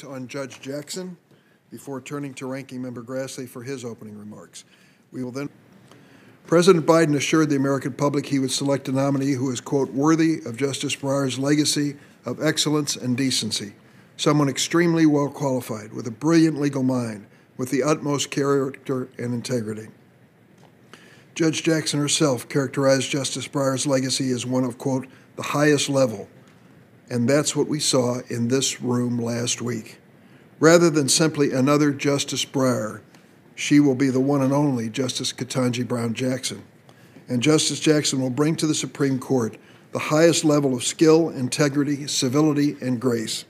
On Judge Jackson before turning to Ranking Member Grassley for his opening remarks. We will then. President Biden assured the American public he would select a nominee who is, quote, worthy of Justice Breyer's legacy of excellence and decency, someone extremely well qualified, with a brilliant legal mind, with the utmost character and integrity. Judge Jackson herself characterized Justice Breyer's legacy as one of, quote, the highest level. And that's what we saw in this room last week. Rather than simply another Justice Breyer, she will be the one and only Justice Ketanji Brown Jackson. And Justice Jackson will bring to the Supreme Court the highest level of skill, integrity, civility, and grace.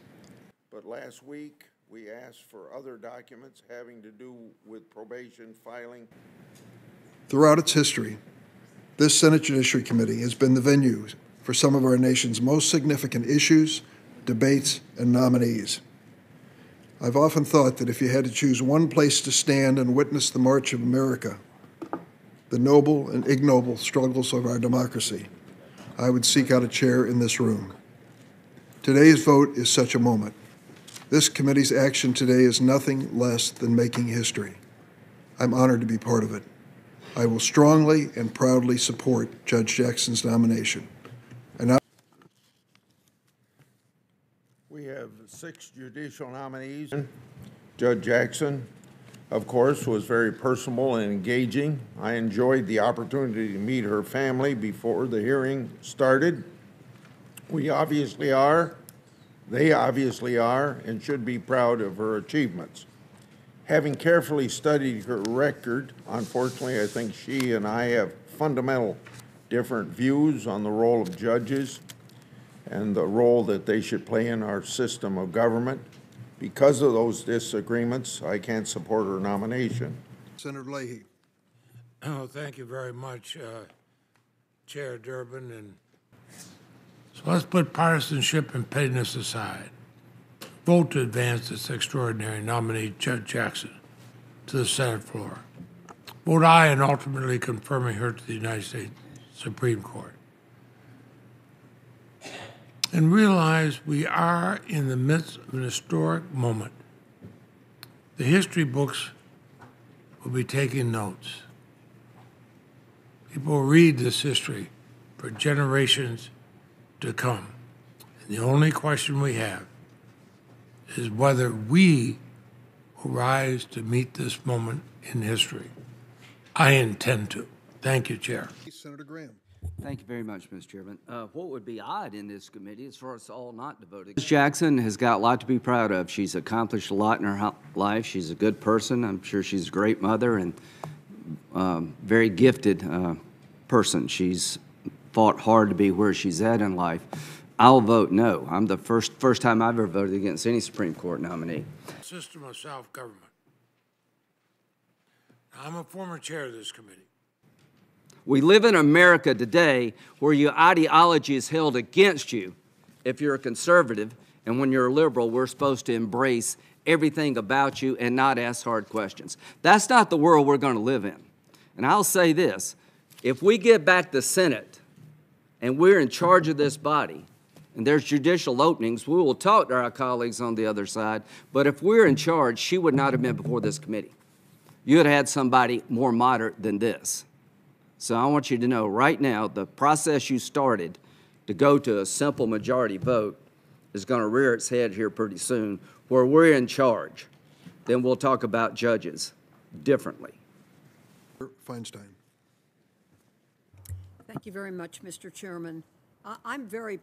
But last week, we asked for other documents having to do with probation filing. Throughout its history, this Senate Judiciary Committee has been the venue for some of our nation's most significant issues, debates, and nominees. I've often thought that if you had to choose one place to stand and witness the march of America, the noble and ignoble struggles of our democracy, I would seek out a chair in this room. Today's vote is such a moment. This committee's action today is nothing less than making history. I'm honored to be part of it. I will strongly and proudly support Judge Jackson's nomination. We have 6 judicial nominees. Judge Jackson, of course, was very personable and engaging. I enjoyed the opportunity to meet her family before the hearing started. We obviously are, they obviously are, and should be proud of her achievements. Having carefully studied her record, unfortunately, I think she and I have fundamental different views on the role of judges and the role that they should play in our system of government. Because of those disagreements, I can't support her nomination. Senator Leahy. Oh, thank you very much, Chair Durbin. And so let's put partisanship and pettiness aside. Vote to advance this extraordinary nominee, Judge Jackson, to the Senate floor. Vote aye in ultimately confirming her to the United States Supreme Court. And realize we are in the midst of an historic moment. The history books will be taking notes. People will read this history for generations to come. And the only question we have is whether we will rise to meet this moment in history. I intend to. Thank you, Chair. Senator Graham. Thank you very much, Mr. Chairman. What would be odd in this committee is for us all not to vote. Judge Jackson has got a lot to be proud of. She's accomplished a lot in her life. She's a good person. I'm sure she's a great mother and very gifted person. She's fought hard to be where she's at in life. I'll vote no. I'm the first time I've ever voted against any Supreme Court nominee. System of self-government. I'm a former chair of this committee. We live in America today where your ideology is held against you if you're a conservative, and when you're a liberal, we're supposed to embrace everything about you and not ask hard questions. That's not the world we're going to live in. And I'll say this, if we get back the Senate and we're in charge of this body, and there's judicial openings, we will talk to our colleagues on the other side, but if we're in charge, she would not have been before this committee. You would have had somebody more moderate than this. So I want you to know right now, the process you started to go to a simple majority vote is going to rear its head here pretty soon, where we're in charge. Then we'll talk about judges differently. Feinstein. Thank you very much, Mr. Chairman. I'm very